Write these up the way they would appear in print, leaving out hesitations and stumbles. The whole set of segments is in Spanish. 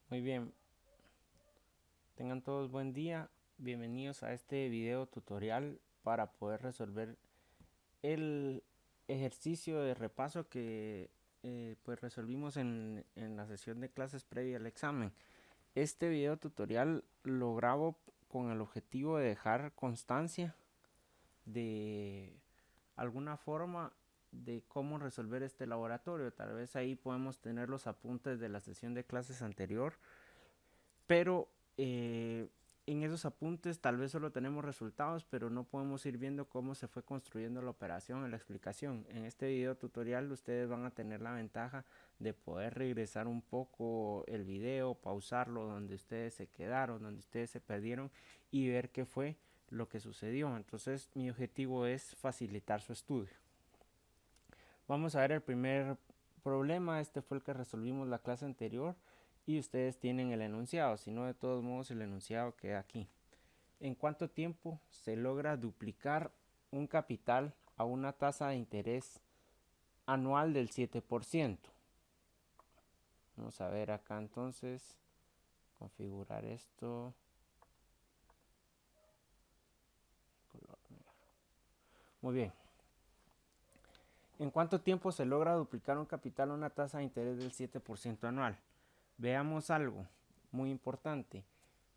Muy bien, tengan todos buen día. Bienvenidos a este video tutorial para poder resolver el ejercicio de repaso que pues resolvimos en la sesión de clases previa al examen. Este video tutorial lo grabo con el objetivo de dejar constancia de alguna forma de cómo resolver este laboratorio. Tal vez ahí podemos tener los apuntes de la sesión de clases anterior, pero en esos apuntes tal vez solo tenemos resultados, pero no podemos ir viendo cómo se fue construyendo la operación en la explicación. En este video tutorial ustedes van a tener la ventaja de poder regresar un poco el video, pausarlo donde ustedes se quedaron, donde ustedes se perdieron y ver qué fue lo que sucedió. Entonces mi objetivo es facilitar su estudio. Vamos a ver el primer problema. Este fue el que resolvimos la clase anterior y ustedes tienen el enunciado. Si no, de todos modos el enunciado queda aquí. ¿En cuánto tiempo se logra duplicar un capital a una tasa de interés anual del 7%? Vamos a ver acá entonces, configurar esto. Muy bien. ¿En cuánto tiempo se logra duplicar un capital a una tasa de interés del 7% anual? Veamos algo muy importante.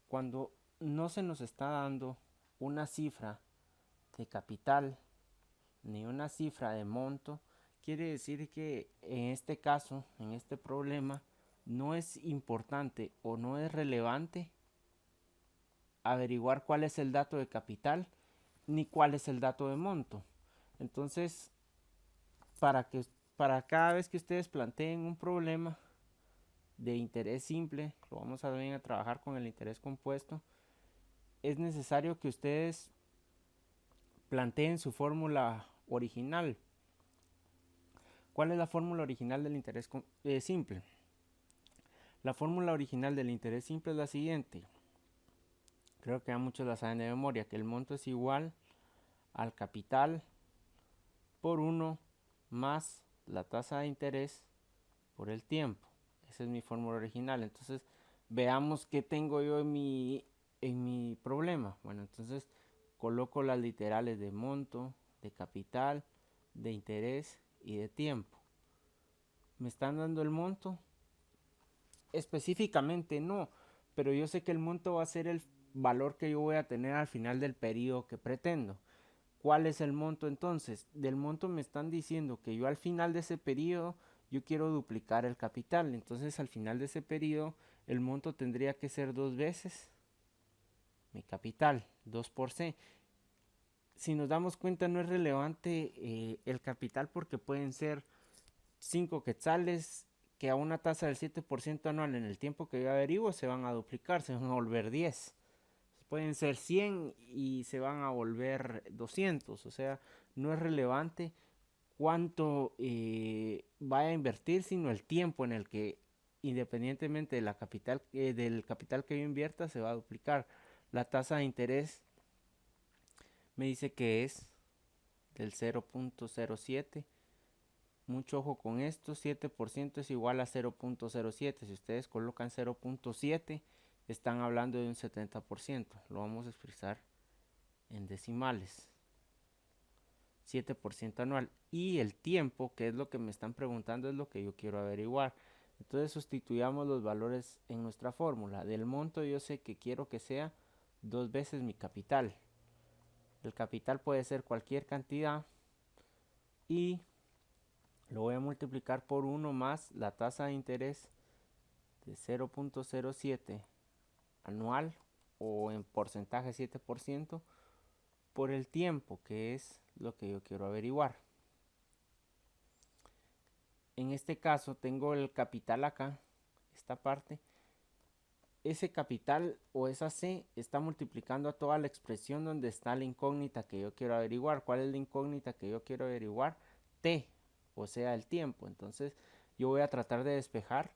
Cuando no se nos está dando una cifra de capital ni una cifra de monto, quiere decir que en este caso, en este problema, no es importante o no es relevante averiguar cuál es el dato de capital ni cuál es el dato de monto. Entonces, para que para cada vez que ustedes planteen un problema de interés simple, lo vamos a venir a trabajar con el interés compuesto, es necesario que ustedes planteen su fórmula original. ¿Cuál es la fórmula original del interés simple? La fórmula original del interés simple es la siguiente. Creo que ya muchos la saben de memoria, que el monto es igual al capital por 1 más la tasa de interés por el tiempo. Esa es mi fórmula original. Entonces, veamos qué tengo yo en mi problema. Bueno, entonces coloco las literales de monto, de capital, de interés y de tiempo. ¿Me están dando el monto? Específicamente no, pero yo sé que el monto va a ser el valor que yo voy a tener al final del periodo que pretendo. ¿Cuál es el monto entonces? Del monto me están diciendo que yo al final de ese periodo yo quiero duplicar el capital. Entonces al final de ese periodo el monto tendría que ser 2 veces mi capital, 2 por C. Si nos damos cuenta no es relevante el capital porque pueden ser 5 quetzales que a una tasa del 7% anual en el tiempo que yo averiguo se van a duplicar, se van a volver 10. Pueden ser 100 y se van a volver 200. O sea, no es relevante cuánto vaya a invertir, sino el tiempo en el que, independientemente de la capital, del capital que yo invierta, se va a duplicar. La tasa de interés me dice que es del 0.07. Mucho ojo con esto, 7% es igual a 0.07. Si ustedes colocan 0.7, están hablando de un 70%. Lo vamos a expresar en decimales. 7% anual. Y el tiempo, que es lo que me están preguntando, es lo que yo quiero averiguar. Entonces sustituyamos los valores en nuestra fórmula. Del monto yo sé que quiero que sea 2 veces mi capital. El capital puede ser cualquier cantidad y lo voy a multiplicar por 1 más la tasa de interés de 0.07 anual o en porcentaje 7% por el tiempo, que es lo que yo quiero averiguar. En este caso tengo el capital acá, esta parte. Ese capital o esa C está multiplicando a toda la expresión donde está la incógnita que yo quiero averiguar. ¿Cuál es la incógnita que yo quiero averiguar? T, o sea, el tiempo. Entonces yo voy a tratar de despejar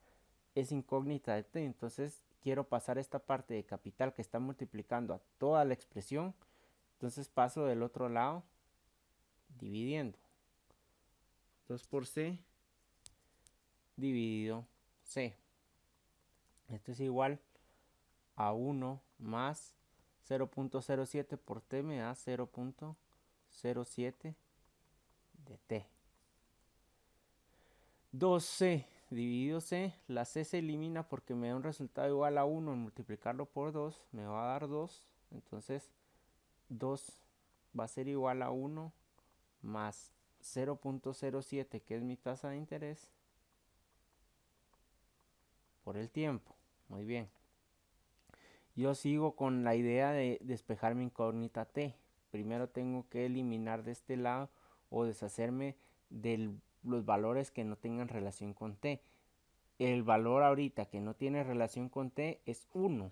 esa incógnita de T. Entonces quiero pasar esta parte de capital que está multiplicando a toda la expresión. Entonces paso del otro lado dividiendo. 2 por C dividido C. Esto es igual a 1 más 0.07 por t me da 0.07 de t. 2c dividido c, la c se elimina porque me da un resultado igual a 1, multiplicarlo por 2 me va a dar 2, entonces 2 va a ser igual a 1 más 0.07, que es mi tasa de interés, por el tiempo. Muy bien. Yo sigo con la idea de despejar mi incógnita t. Primero tengo que eliminar de este lado o deshacerme de los valores que no tengan relación con t. El valor ahorita que no tiene relación con t es 1.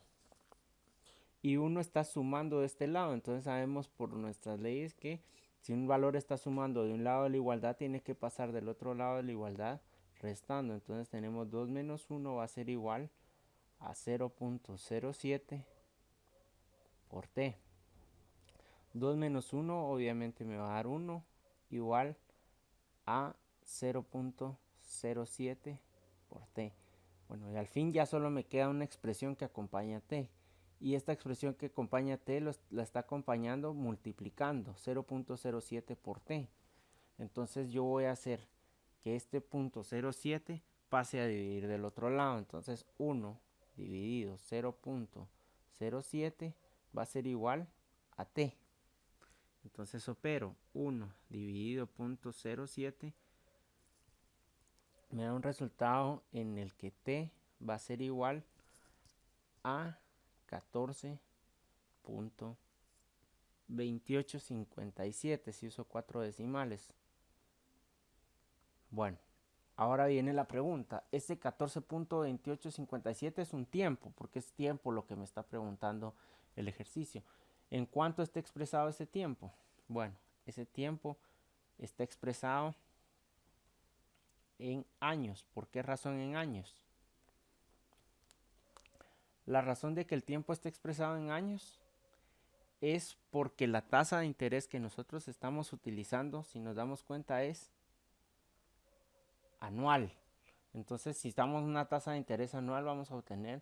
Y 1 está sumando de este lado. Entonces sabemos por nuestras leyes que si un valor está sumando de un lado de la igualdad, tiene que pasar del otro lado de la igualdad restando. Entonces tenemos 2 menos 1 va a ser igual a 0.07 por t. 2 menos 1 obviamente me va a dar 1 igual a 0.07 por t. Bueno, y al fin ya solo me queda una expresión que acompaña a t. Y esta expresión que acompaña a t la está acompañando multiplicando 0.07 por t. Entonces yo voy a hacer que este punto 0.7 pase a dividir del otro lado. Entonces 1 dividido 0.07 va a ser igual a t. Entonces opero 1 dividido 0.07, me da un resultado en el que t va a ser igual a 14.2857 si uso 4 decimales. Bueno, ahora viene la pregunta. Este 14.2857 es un tiempo, porque es tiempo lo que me está preguntando el ejercicio. ¿En cuánto está expresado ese tiempo? Bueno, ese tiempo está expresado en años. ¿Por qué razón en años? La razón de que el tiempo esté expresado en años es porque la tasa de interés que nosotros estamos utilizando, si nos damos cuenta, es anual. Entonces, si estamos en una tasa de interés anual, vamos a obtener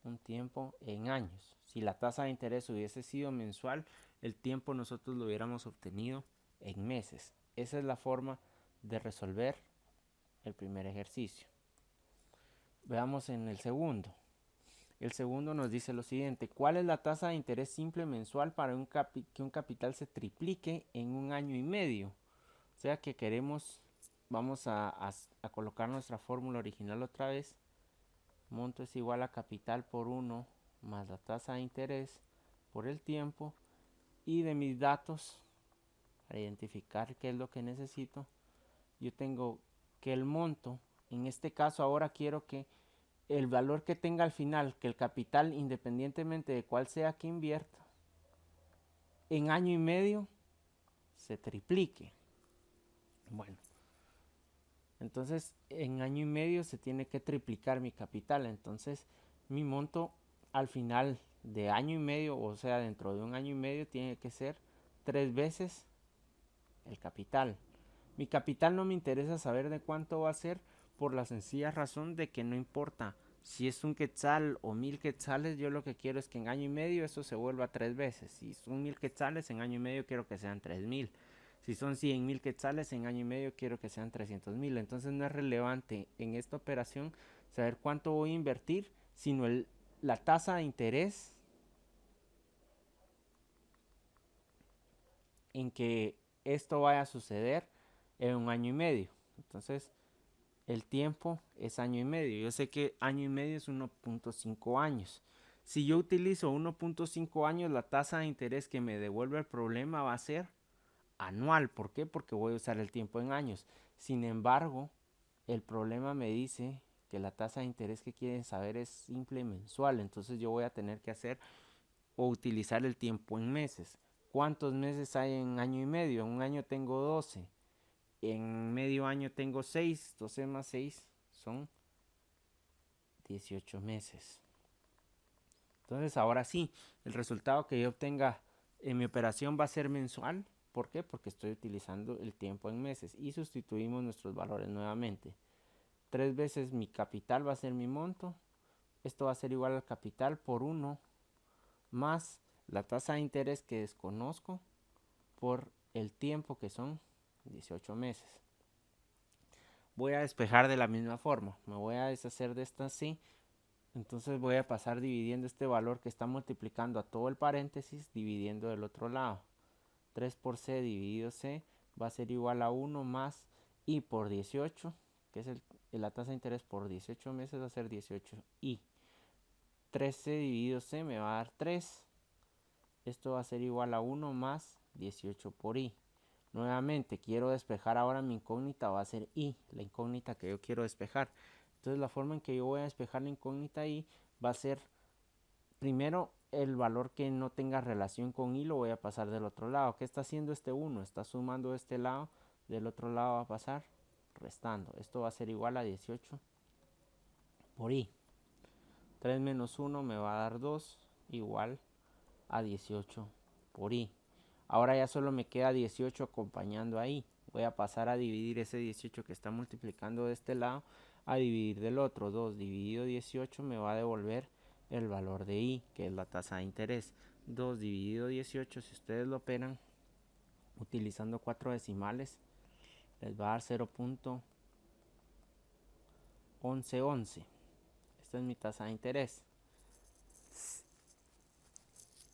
un tiempo en años. Si la tasa de interés hubiese sido mensual, el tiempo nosotros lo hubiéramos obtenido en meses. Esa es la forma de resolver el primer ejercicio. Veamos en el segundo. El segundo nos dice lo siguiente: ¿cuál es la tasa de interés simple mensual para que un capital se triplique en un año y medio? O sea que queremos, vamos a colocar nuestra fórmula original otra vez. Monto es igual a capital por 1 más la tasa de interés por el tiempo. Y de mis datos, para identificar qué es lo que necesito, yo tengo que el monto, en este caso ahora quiero que el valor que tenga al final, que el capital, independientemente de cuál sea que invierta, en año y medio se triplique. Bueno, entonces en año y medio se tiene que triplicar mi capital. Entonces mi monto al final de año y medio, o sea dentro de un año y medio, tiene que ser 3 veces el capital. Mi capital no me interesa saber de cuánto va a ser, por la sencilla razón de que no importa si es un quetzal o 1000 quetzales. Yo lo que quiero es que en año y medio eso se vuelva 3 veces. Si son 1000 quetzales, en año y medio quiero que sean 3000. Si son 100,000 quetzales, en año y medio quiero que sean 300,000. Entonces no es relevante en esta operación saber cuánto voy a invertir, sino la tasa de interés en que esto vaya a suceder en un año y medio. Entonces el tiempo es año y medio. Yo sé que año y medio es 1.5 años. Si yo utilizo 1.5 años, la tasa de interés que me devuelve el problema va a ser anual. ¿Por qué? Porque voy a usar el tiempo en años. Sin embargo, el problema me dice que la tasa de interés que quieren saber es simple mensual. Entonces yo voy a tener que hacer o utilizar el tiempo en meses. ¿Cuántos meses hay en año y medio? En un año tengo 12. En medio año tengo 6. 12 más 6 son 18 meses. Entonces ahora sí, el resultado que yo obtenga en mi operación va a ser mensual. ¿Por qué? Porque estoy utilizando el tiempo en meses. Y sustituimos nuestros valores nuevamente. 3 veces mi capital va a ser mi monto Esto va a ser igual al capital por 1 más la tasa de interés que desconozco por el tiempo, que son 18 meses. Voy a despejar de la misma forma. Me voy a deshacer de esta así. Entonces voy a pasar dividiendo este valor que está multiplicando a todo el paréntesis, dividiendo del otro lado. 3 por c dividido c va a ser igual a 1 más i por 18, que es la tasa de interés por 18 meses, va a ser 18i. 3c dividido c me va a dar 3. Esto va a ser igual a 1 más 18 por i. Nuevamente quiero despejar ahora mi incógnita, va a ser i, la incógnita que yo quiero despejar. Entonces la forma en que yo voy a despejar la incógnita i va a ser, primero, el valor que no tenga relación con i lo voy a pasar del otro lado. ¿Qué está haciendo este 1? Está sumando de este lado, del otro lado va a pasar restando. Esto va a ser igual a 18 por i. 3 menos 1 me va a dar 2, igual a 18 por i. Ahora ya solo me queda 18 acompañando ahí. Voy a pasar a dividir ese 18 que está multiplicando de este lado a dividir del otro. 2 dividido 18 me va a devolver el valor de i, que es la tasa de interés. 2 dividido 18, si ustedes lo operan utilizando 4 decimales, les va a dar 0.1111. Esta es mi tasa de interés.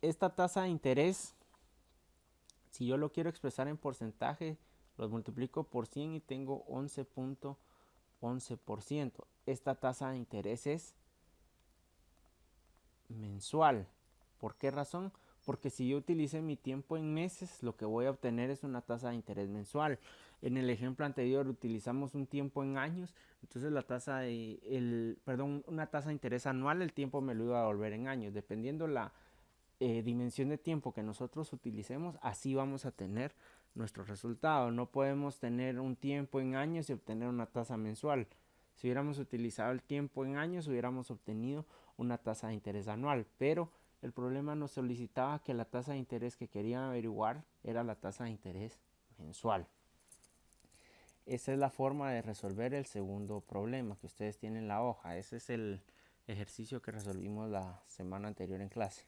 Esta tasa de interés, si yo lo quiero expresar en porcentaje, los multiplico por 100 y tengo 11.11%. Esta tasa de interés es mensual. ¿Por qué razón? Porque si yo utilicé mi tiempo en meses, lo que voy a obtener es una tasa de interés mensual. En el ejemplo anterior utilizamos un tiempo en años, entonces la tasa de, una tasa de interés anual, el tiempo me lo iba a devolver en años. Dependiendo la dimensión de tiempo que nosotros utilicemos, así vamos a tener nuestro resultado. No podemos tener un tiempo en años y obtener una tasa mensual. Si hubiéramos utilizado el tiempo en años, hubiéramos obtenido una tasa de interés anual, pero el problema nos solicitaba que la tasa de interés que querían averiguar era la tasa de interés mensual. Esa es la forma de resolver el segundo problema que ustedes tienen en la hoja. Ese es el ejercicio que resolvimos la semana anterior en clase.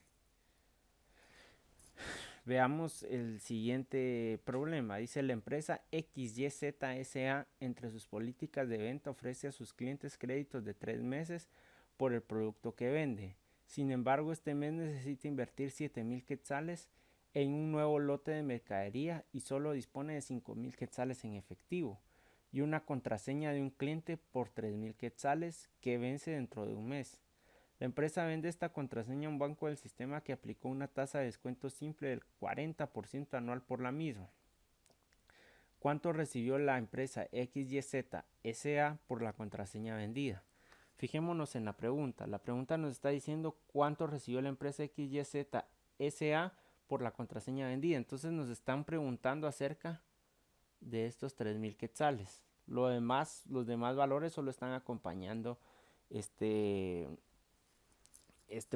Veamos el siguiente problema. Dice: la empresa XYZ SA entre sus políticas de venta ofrece a sus clientes créditos de 3 meses por el producto que vende. Sin embargo, este mes necesita invertir 7,000 quetzales en un nuevo lote de mercadería y solo dispone de 5,000 quetzales en efectivo y una contraseña de un cliente por 3,000 quetzales que vence dentro de un mes. La empresa vende esta contraseña a un banco del sistema que aplicó una tasa de descuento simple del 40% anual por la misma. ¿Cuánto recibió la empresa XYZ SA por la contraseña vendida? Fijémonos en la pregunta. La pregunta nos está diciendo cuánto recibió la empresa XYZ SA por la contraseña vendida. Entonces nos están preguntando acerca de estos 3,000 quetzales. Los demás valores solo están acompañando este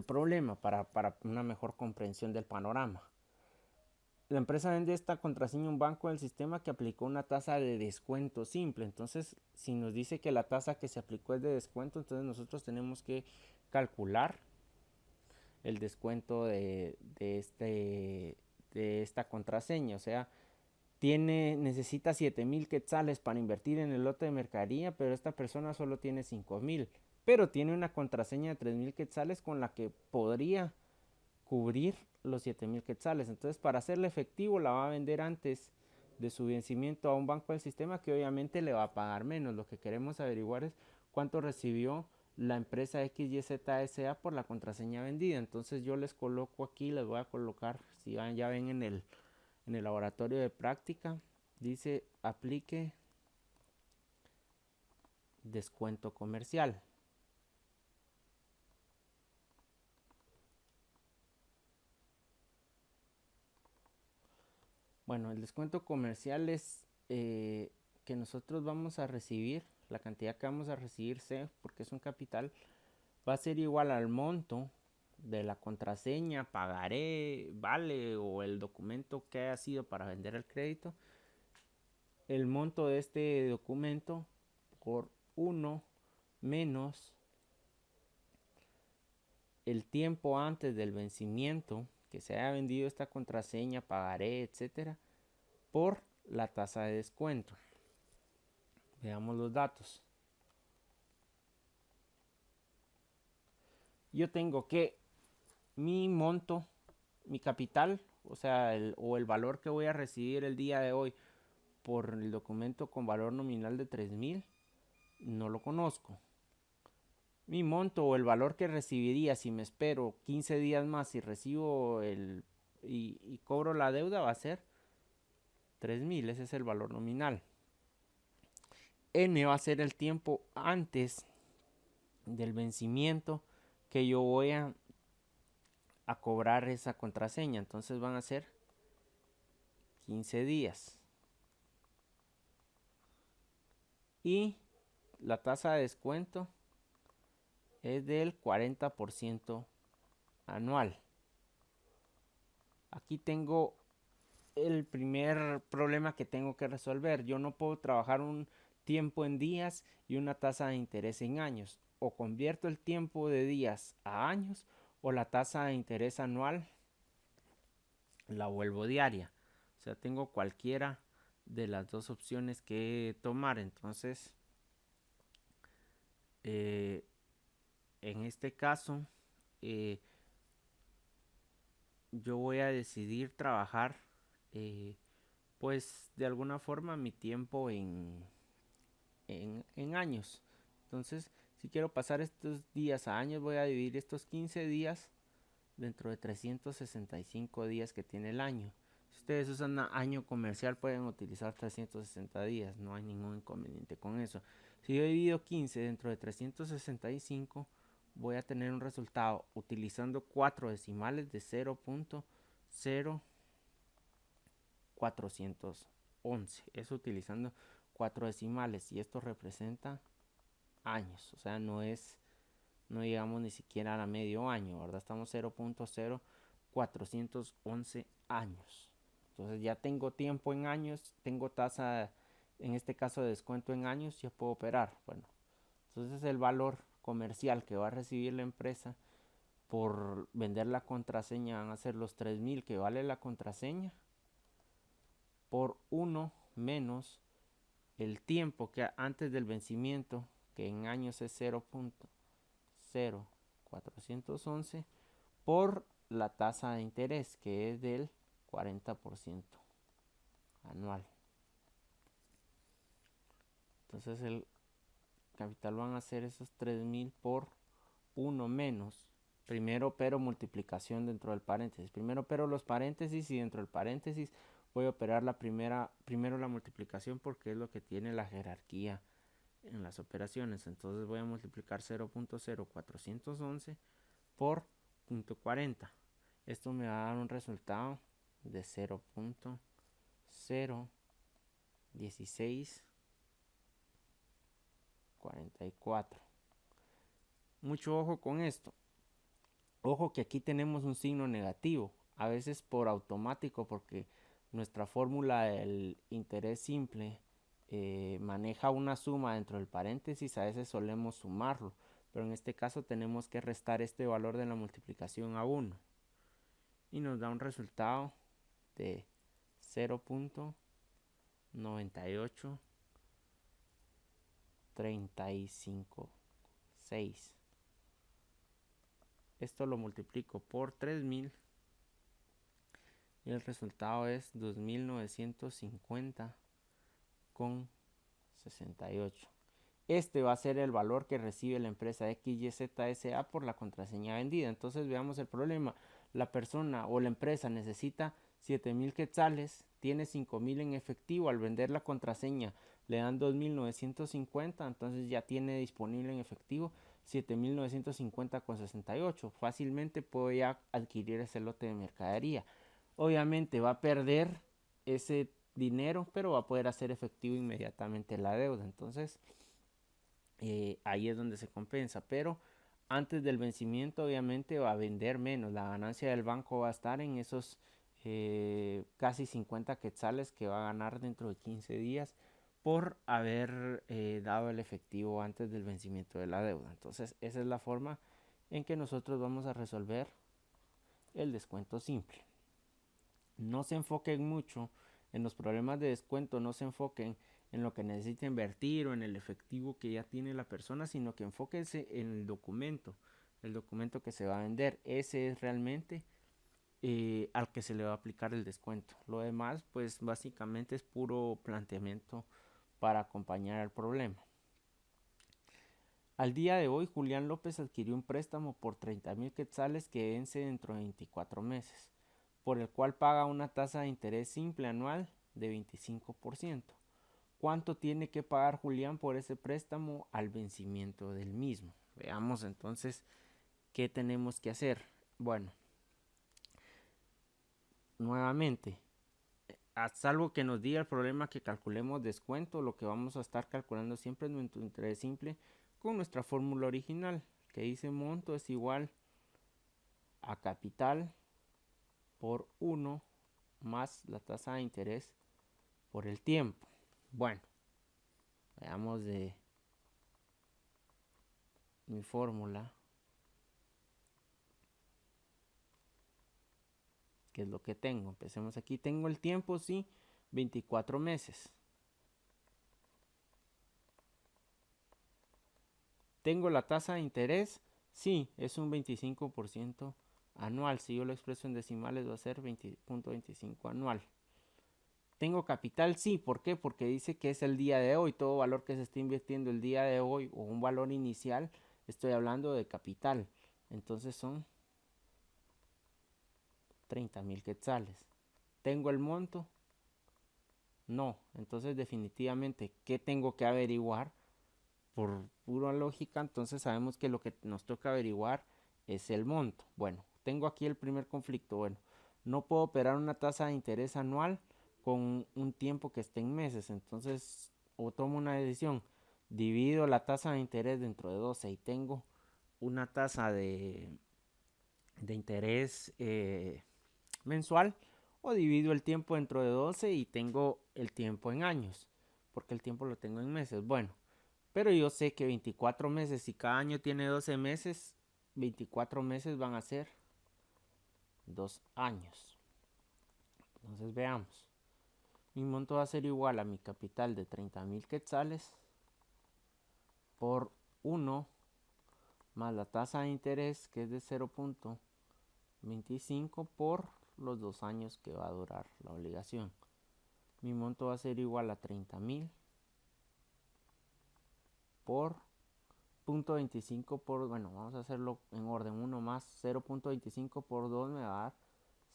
problema para una mejor comprensión del panorama. La empresa vende esta contraseña a un banco del sistema que aplicó una tasa de descuento simple. Entonces, si nos dice que la tasa que se aplicó es de descuento, entonces nosotros tenemos que calcular el descuento de esta contraseña. O sea, necesita 7,000 quetzales para invertir en el lote de mercadería, pero esta persona solo tiene 5,000. Pero tiene una contraseña de 3,000 quetzales con la que podría cubrir los 7,000 quetzales. Entonces, para hacerle efectivo, la va a vender antes de su vencimiento a un banco del sistema que obviamente le va a pagar menos. Lo que queremos averiguar es cuánto recibió la empresa XYZ por la contraseña vendida. Entonces yo les coloco aquí, les voy a colocar, si ya ven en el laboratorio de práctica, dice aplique descuento comercial. Bueno, el descuento comercial es que nosotros vamos a recibir, la cantidad que vamos a recibir C, porque es un capital, va a ser igual al monto de la contraseña, pagaré, vale o el documento que haya sido para vender el crédito, el monto de este documento por 1 menos el tiempo antes del vencimiento que se haya vendido esta contraseña, pagaré, etcétera, por la tasa de descuento. Veamos los datos. Yo tengo que mi monto, mi capital, o sea, el valor que voy a recibir el día de hoy por el documento con valor nominal de 3,000, no lo conozco. Mi monto o el valor que recibiría si me espero 15 días más y recibo y cobro la deuda va a ser 3,000, ese es el valor nominal. N va a ser el tiempo antes del vencimiento que yo voy a cobrar esa contraseña. Entonces van a ser 15 días. Y la tasa de descuento es del 40% anual. Aquí tengo el primer problema que tengo que resolver. Yo no puedo trabajar un tiempo en días y una tasa de interés en años. O convierto el tiempo de días a años, o la tasa de interés anual la vuelvo diaria. O sea, tengo cualquiera de las dos opciones que tomar. Entonces, en este caso, yo voy a decidir trabajar, pues de alguna forma, mi tiempo en años. Entonces, si quiero pasar estos días a años, voy a dividir estos 15 días dentro de 365 días que tiene el año. Si ustedes usan año comercial, pueden utilizar 360 días, no hay ningún inconveniente con eso. Si yo divido 15 dentro de 365, voy a tener un resultado utilizando 4 decimales de 0.0411. Eso utilizando 4 decimales, y esto representa años, o sea, no llegamos ni siquiera a medio año, ¿verdad? Estamos 0.0411 años. Entonces ya tengo tiempo en años, tengo tasa, en este caso de descuento en años, ya puedo operar. Bueno, entonces el valor comercial que va a recibir la empresa por vender la contraseña van a ser los 3,000 que vale la contraseña por 1 menos el tiempo que antes del vencimiento, que en años es 0.0411, por la tasa de interés, que es del 40% anual. Entonces el capital van a ser esos 3,000 por 1 menos, primero pero multiplicación dentro del paréntesis. Primero pero los paréntesis, y dentro del paréntesis voy a operar primero la multiplicación, porque es lo que tiene la jerarquía en las operaciones. Entonces voy a multiplicar 0.0411 por 0.40. Esto me va a dar un resultado de 0.01644. Mucho ojo con esto. Ojo que aquí tenemos un signo negativo, a veces por automático, porque nuestra fórmula del interés simple maneja una suma dentro del paréntesis. A veces solemos sumarlo, pero en este caso tenemos que restar este valor de la multiplicación a 1, y nos da un resultado de 0.98356. Esto lo multiplico por 3,000 y el resultado es 2,950,68. Este va a ser el valor que recibe la empresa XYZ por la contraseña vendida. Entonces veamos el problema. La persona o la empresa necesita 7,000 quetzales, tiene 5,000 en efectivo. Al vender la contraseña le dan 2,950, entonces ya tiene disponible en efectivo 7,950,68. Fácilmente puedo ya adquirir ese lote de mercadería. Obviamente va a perder ese dinero, pero va a poder hacer efectivo inmediatamente la deuda. Entonces ahí es donde se compensa, pero antes del vencimiento obviamente va a vender menos. La ganancia del banco va a estar en esos casi 50 quetzales que va a ganar dentro de 15 días por haber dado el efectivo antes del vencimiento de la deuda. Entonces esa es la forma en que nosotros vamos a resolver el descuento simple. No se enfoquen mucho en los problemas de descuento, no se enfoquen en lo que necesita invertir o en el efectivo que ya tiene la persona, sino que enfóquense en el documento que se va a vender. Ese es realmente al que se le va a aplicar el descuento. Lo demás, pues básicamente es puro planteamiento para acompañar al problema. Al día de hoy, Julián López adquirió un préstamo por 30,000 quetzales que vence dentro de 24 meses, por el cual paga una tasa de interés simple anual de 25%. ¿Cuánto tiene que pagar Julián por ese préstamo al vencimiento del mismo? Veamos entonces qué tenemos que hacer. Bueno, nuevamente, a salvo que nos diga el problema que calculemos descuento, lo que vamos a estar calculando siempre es nuestro interés simple con nuestra fórmula original, que dice monto es igual a capital por 1 más la tasa de interés por el tiempo. Bueno, veamos de mi fórmula, que es lo que tengo. Empecemos aquí. Tengo el tiempo, sí, 24 meses. Tengo la tasa de interés, sí, es un 25% anual. Si yo lo expreso en decimales va a ser 20.25 anual. Tengo capital, sí, ¿por qué? Porque dice que es el día de hoy. Todo valor que se está invirtiendo el día de hoy o un valor inicial, estoy hablando de capital. Entonces son 30,000 quetzales. ¿Tengo el monto? No. Entonces definitivamente, ¿qué tengo que averiguar? Por pura lógica, entonces sabemos que lo que nos toca averiguar es el monto. Bueno, tengo aquí el primer conflicto. Bueno, no puedo operar una tasa de interés anual con un tiempo que esté en meses. Entonces, o tomo una decisión, divido la tasa de interés dentro de 12 y tengo una tasa de interés mensual, o divido el tiempo dentro de 12 y tengo el tiempo en años, porque el tiempo lo tengo en meses. Bueno, pero yo sé que 24 meses, si cada año tiene 12 meses, 24 meses van a ser 2 años. Entonces veamos. Mi monto va a ser igual a mi capital de 30,000 quetzales por 1 más la tasa de interés, que es de 0.25 por los 2 años que va a durar la obligación. Mi monto va a ser igual a 30,000 por 0.25 por, bueno, vamos a hacerlo en orden, 1 más 0.25 por 2 me va a dar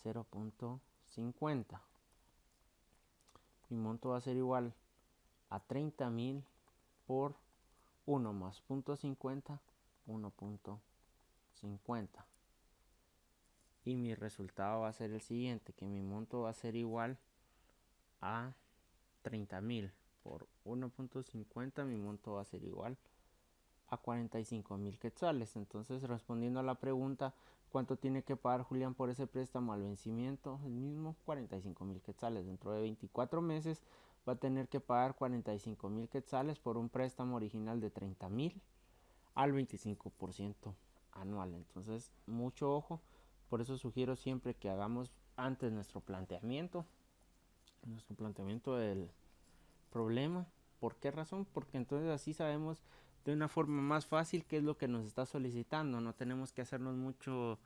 0.50. Mi monto va a ser igual a 30,000 por 1 más 0.50, 1.50. Y mi resultado va a ser el siguiente, que mi monto va a ser igual a 30,000 por 1.50, mi monto va a ser igual a 45,000 quetzales. Entonces, respondiendo a la pregunta, ¿cuánto tiene que pagar Julián por ese préstamo al vencimiento? El mismo, 45,000 quetzales. Dentro de 24 meses va a tener que pagar 45,000 quetzales por un préstamo original de 30,000 al 25% anual. Entonces, mucho ojo. Por eso sugiero siempre que hagamos antes nuestro planteamiento del problema. ¿Por qué razón? Porque entonces así sabemos de una forma más fácil qué es lo que nos está solicitando. No tenemos que hacernos mucho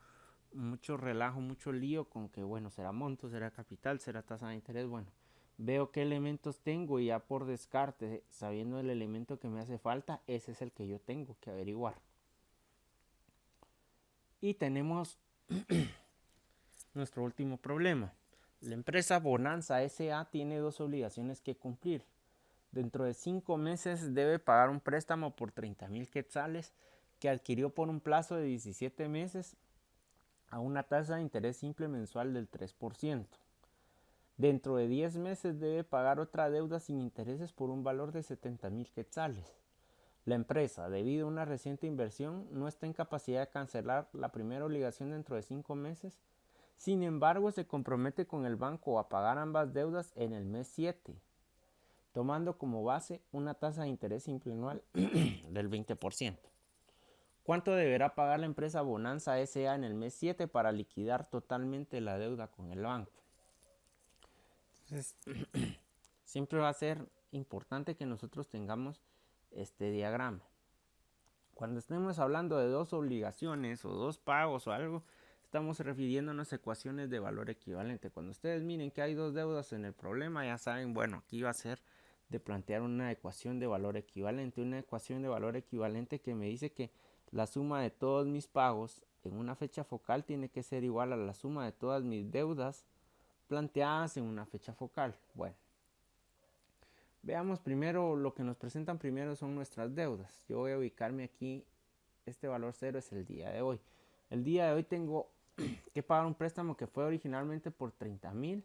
relajo, mucho lío con que, bueno, será monto, será capital, será tasa de interés. Bueno, veo qué elementos tengo y ya por descarte, sabiendo el elemento que me hace falta, ese es el que yo tengo que averiguar. Y tenemos nuestro último problema. La empresa Bonanza S.A. tiene 2 obligaciones que cumplir. Dentro de 5 meses debe pagar un préstamo por 30,000 quetzales que adquirió por un plazo de 17 meses a una tasa de interés simple mensual del 3%. Dentro de 10 meses debe pagar otra deuda sin intereses por un valor de 70,000 quetzales. La empresa, debido a una reciente inversión, no está en capacidad de cancelar la primera obligación dentro de 5 meses. Sin embargo, se compromete con el banco a pagar ambas deudas en el mes 7, tomando como base una tasa de interés simple anual del 20%. ¿Cuánto deberá pagar la empresa Bonanza S.A. en el mes 7 para liquidar totalmente la deuda con el banco? Entonces, siempre va a ser importante que nosotros tengamos este diagrama. Cuando estemos hablando de dos obligaciones o dos pagos o algo, estamos refiriéndonos a ecuaciones de valor equivalente. Cuando ustedes miren que hay dos deudas en el problema, ya saben, bueno, aquí va a ser de plantear una ecuación de valor equivalente. Una ecuación de valor equivalente que me dice que la suma de todos mis pagos en una fecha focal tiene que ser igual a la suma de todas mis deudas planteadas en una fecha focal. Bueno, veamos primero lo que nos presentan primero son nuestras deudas. Yo voy a ubicarme aquí, este valor 0 es el día de hoy. El día de hoy tengo que pagar un préstamo que fue originalmente por 30,000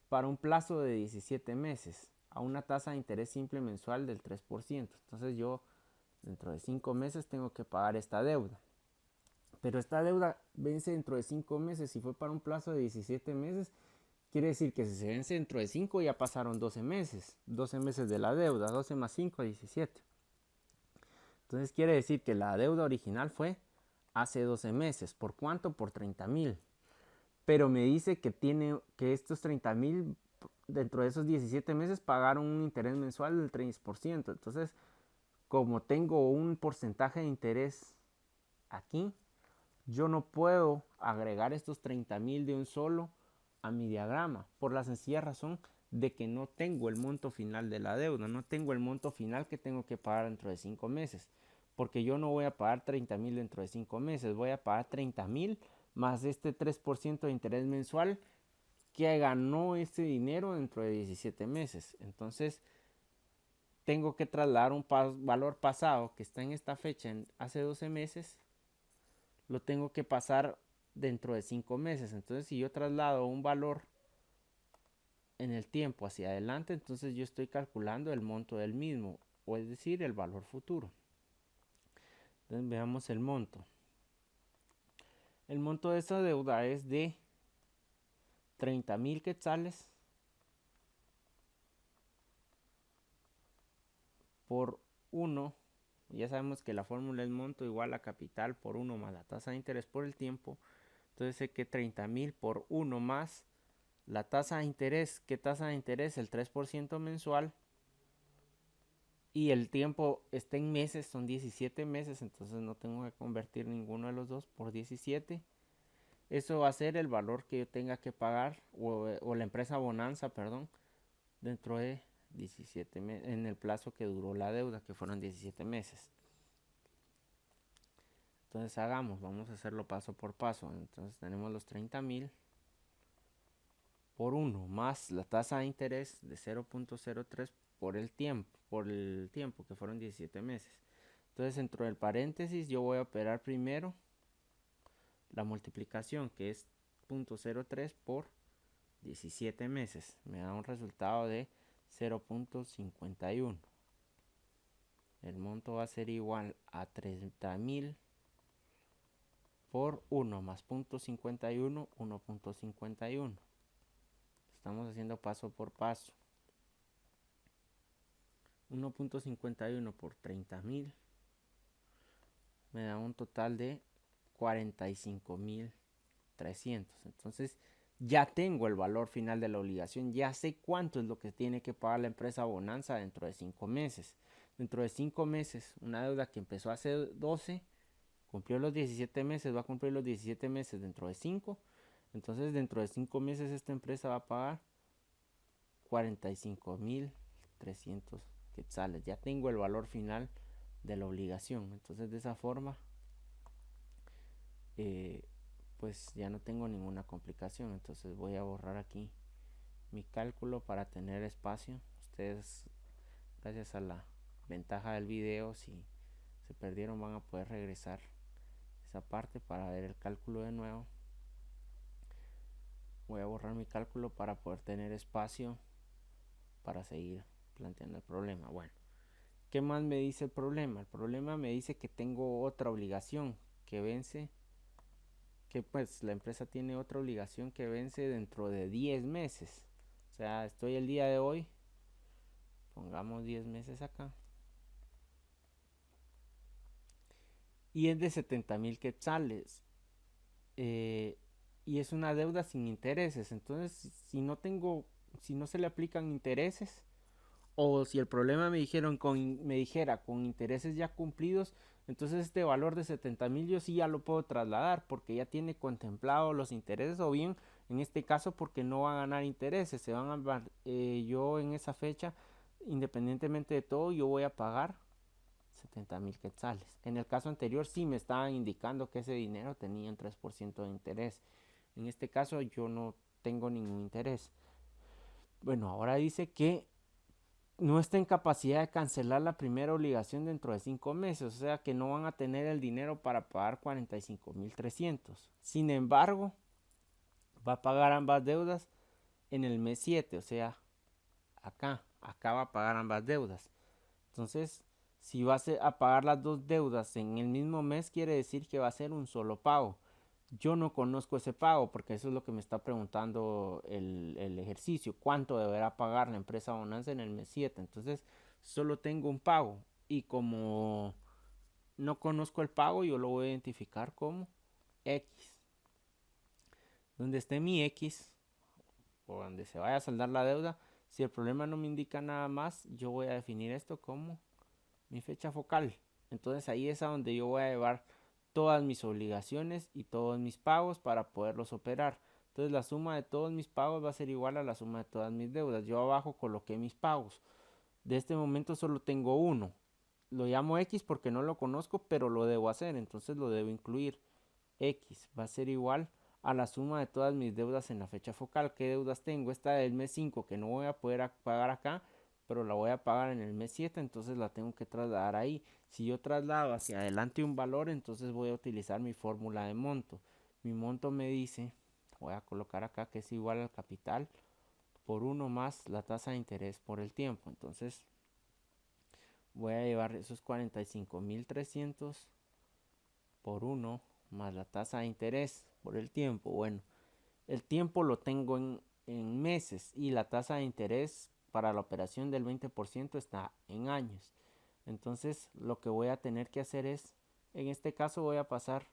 para un plazo de 17 meses a una tasa de interés simple mensual del 3%. Entonces yo dentro de 5 meses tengo que pagar esta deuda. Pero esta deuda vence dentro de 5 meses. Si fue para un plazo de 17 meses, quiere decir que si se vence dentro de 5 ya pasaron 12 meses. 12 meses de la deuda. 12 más 5, 17. Entonces quiere decir que la deuda original fue hace 12 meses. ¿Por cuánto? Por 30,000. Pero me dice que estos 30,000 dentro de esos 17 meses pagaron un interés mensual del 3%. Entonces, como tengo un porcentaje de interés aquí, yo no puedo agregar estos 30,000 de un solo a mi diagrama, por la sencilla razón de que no tengo el monto final de la deuda, no tengo el monto final que tengo que pagar dentro de 5 meses, porque yo no voy a pagar 30,000 dentro de 5 meses, voy a pagar 30,000 más este 3% de interés mensual que ganó ese dinero dentro de 17 meses. Entonces tengo que trasladar un valor pasado que está en esta fecha, hace 12 meses, lo tengo que pasar dentro de 5 meses. Entonces si yo traslado un valor en el tiempo hacia adelante, entonces yo estoy calculando el monto del mismo, o es decir, el valor futuro. Entonces veamos el monto. El monto de esta deuda es de 30,000 quetzales por 1. Ya sabemos que la fórmula es monto igual a capital por 1 más la tasa de interés por el tiempo. Entonces sé que 30,000 por 1 más la tasa de interés. ¿Qué tasa de interés? El 3% mensual. Y el tiempo está en meses, son 17 meses, entonces no tengo que convertir ninguno de los dos por 17. Eso va a ser el valor que yo tenga que pagar, o la empresa Bonanza, perdón, dentro de 17 meses, en el plazo que duró la deuda, que fueron 17 meses. Entonces vamos a hacerlo paso por paso. Entonces tenemos los 30,000 por 1 más la tasa de interés de 0.03 por el tiempo que fueron 17 meses. Entonces dentro del paréntesis yo voy a operar primero la multiplicación, que es 0.03 por 17 meses. Me da un resultado de 0.51. El monto va a ser igual a 30,000 por 1 más 0.51, 1.51. Estamos haciendo paso por paso. 1.51 por 30,000 me da un total de 45,300. Entonces ya tengo el valor final de la obligación, ya sé cuánto es lo que tiene que pagar la empresa Bonanza dentro de 5 meses. Dentro de 5 meses, una deuda que empezó hace 12, cumplió los 17 meses, va a cumplir los 17 meses dentro de 5. Entonces dentro de 5 meses esta empresa va a pagar 45,300 quetzales. Ya tengo el valor final de la obligación. Entonces de esa forma pues ya no tengo ninguna complicación. Entonces voy a borrar aquí mi cálculo para tener espacio. Ustedes, gracias a la ventaja del video, si se perdieron van a poder regresar esa parte para ver el cálculo de nuevo. Voy a borrar mi cálculo para poder tener espacio para seguir planteando el problema. Bueno, ¿qué más me dice el problema? El problema me dice que tengo otra obligación que vence, que pues la empresa tiene otra obligación que vence dentro de 10 meses. O sea, estoy el día de hoy, pongamos 10 meses acá, y es de 70,000 quetzales. Y es una deuda sin intereses. Entonces, si no se le aplican intereses, o si el problema me dijera con intereses ya cumplidos, entonces este valor de 70,000 yo sí ya lo puedo trasladar porque ya tiene contemplado los intereses, o bien en este caso porque no va a ganar intereses, yo en esa fecha, independientemente de todo, yo voy a pagar 70,000 quetzales. En el caso anterior sí me estaban indicando que ese dinero tenía un 3% de interés. En este caso yo no tengo ningún interés. Bueno, ahora dice que no está en capacidad de cancelar la primera obligación dentro de 5 meses, o sea que no van a tener el dinero para pagar 45,300. Sin embargo, va a pagar ambas deudas en el mes 7, o sea, acá va a pagar ambas deudas. Entonces, si va a pagar las dos deudas en el mismo mes, quiere decir que va a ser un solo pago. Yo no conozco ese pago porque eso es lo que me está preguntando el ejercicio. ¿Cuánto deberá pagar la empresa Bonanza en el mes 7? Entonces, solo tengo un pago y como no conozco el pago, yo lo voy a identificar como X. Donde esté mi X o donde se vaya a saldar la deuda, si el problema no me indica nada más, yo voy a definir esto como mi fecha focal. Entonces ahí es a donde yo voy a llevar todas mis obligaciones y todos mis pagos para poderlos operar. Entonces la suma de todos mis pagos va a ser igual a la suma de todas mis deudas. Yo abajo coloqué mis pagos. De este momento solo tengo uno. Lo llamo X porque no lo conozco, pero lo debo hacer, entonces lo debo incluir. X va a ser igual a la suma de todas mis deudas en la fecha focal. ¿Qué deudas tengo? Esta del mes 5 que no voy a poder pagar acá, pero la voy a pagar en el mes 7, entonces la tengo que trasladar ahí. Si yo traslado hacia adelante un valor, entonces voy a utilizar mi fórmula de monto. Mi monto me dice, voy a colocar acá que es igual al capital por 1 más la tasa de interés por el tiempo. Entonces voy a llevar esos 45,300 por 1 más la tasa de interés por el tiempo. Bueno, el tiempo lo tengo en meses y la tasa de interés para la operación del 20% está en años. Entonces lo que voy a tener que hacer es, en este caso voy a pasar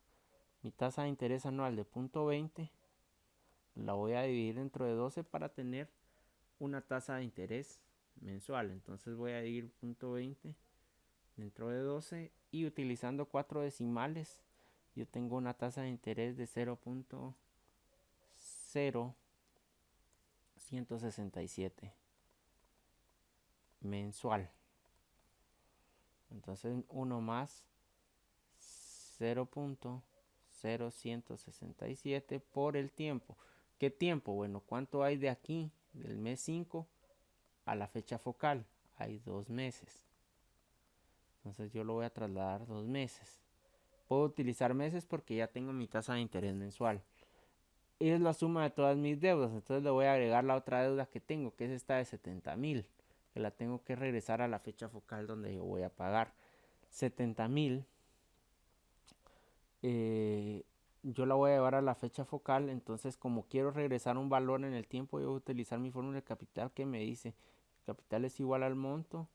mi tasa de interés anual de 0.20, la voy a dividir dentro de 12 para tener una tasa de interés mensual. Entonces voy a dividir 0.20 dentro de 12 y utilizando 4 decimales yo tengo una tasa de interés de 0.0167 mensual. Entonces 1 más 0.0167 por el tiempo. ¿Qué tiempo? Bueno, ¿cuánto hay de aquí, del mes 5 a la fecha focal? Hay 2 meses. Entonces yo lo voy a trasladar 2 meses. Puedo utilizar meses porque ya tengo mi tasa de interés mensual. Es la suma de todas mis deudas. Entonces le voy a agregar la otra deuda que tengo, que es esta de 70,000, que la tengo que regresar a la fecha focal donde yo voy a pagar. 70,000 yo la voy a llevar a la fecha focal. Entonces, como quiero regresar un valor en el tiempo, yo voy a utilizar mi fórmula de capital que me dice capital es igual al monto,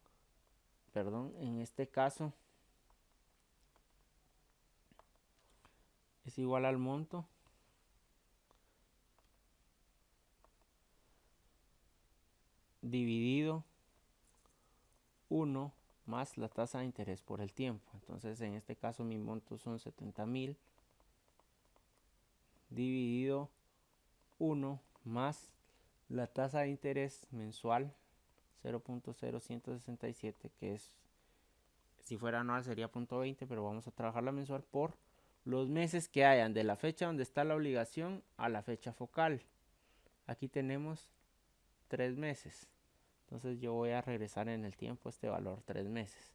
perdón, en este caso es igual al monto dividido 1 más la tasa de interés por el tiempo. Entonces en este caso mi monto son 70,000 dividido 1 más la tasa de interés mensual 0.0167, que es, si fuera anual sería 0.20, pero vamos a trabajar la mensual por los meses que hayan de la fecha donde está la obligación a la fecha focal. Aquí tenemos 3 meses. Entonces yo voy a regresar en el tiempo este valor 3 meses.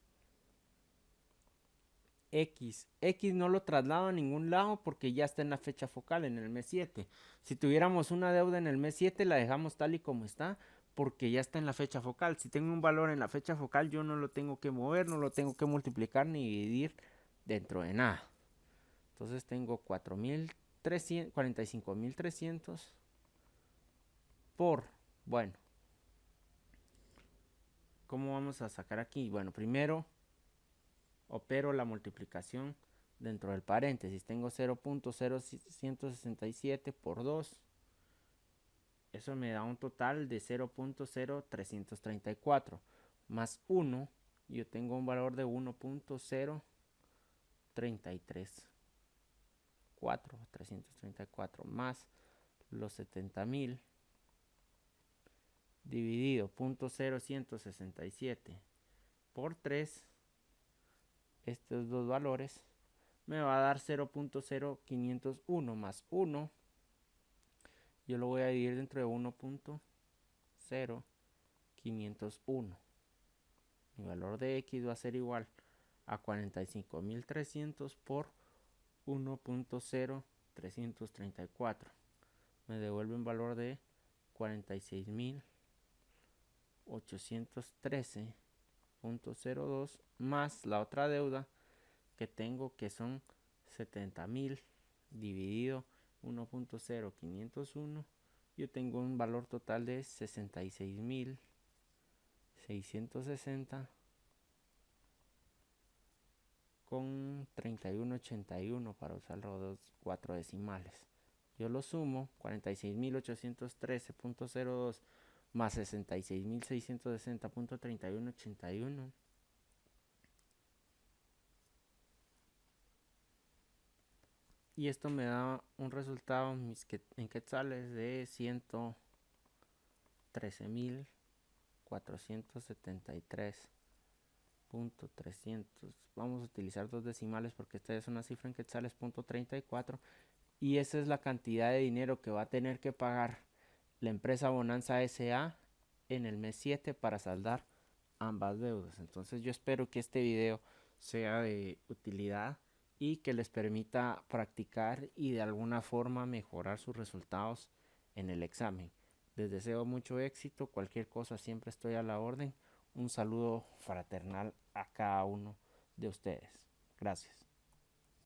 X no lo traslado a ningún lado porque ya está en la fecha focal, en el mes 7. Si tuviéramos una deuda en el mes 7, la dejamos tal y como está porque ya está en la fecha focal. Si tengo un valor en la fecha focal, yo no lo tengo que mover, no lo tengo que multiplicar ni dividir dentro de nada. Entonces tengo 45,300 por, bueno, ¿cómo vamos a sacar aquí? Bueno, primero opero la multiplicación dentro del paréntesis tengo 0.0167 por 2. Eso me da un total de 0.0334 más 1. Yo tengo un valor de 1.0334 más los 70.000 dividido 0.0167 por 3. Estos dos valores me va a dar 0.0501 más 1. Yo lo voy a dividir dentro de 1.0501. Mi valor de X va a ser igual a 45.300 por 1.0334. Me devuelve un valor de 46.813.02 más la otra deuda que tengo, que son 70.000 dividido 1.0501. Yo tengo un valor total de 66.660 con 31.81 para usar los 4 decimales. Yo lo sumo, 46.813.02 más 66.660.3181. Y esto me da un resultado en quetzales de 113.473.300. Vamos a utilizar dos decimales porque esta es una cifra en quetzales, .34. Y esa es la cantidad de dinero que va a tener que pagar la empresa Bonanza S.A. en el mes 7 para saldar ambas deudas. Entonces yo espero que este video sea de utilidad y que les permita practicar y de alguna forma mejorar sus resultados en el examen. Les deseo mucho éxito, cualquier cosa siempre estoy a la orden. Un saludo fraternal a cada uno de ustedes. Gracias.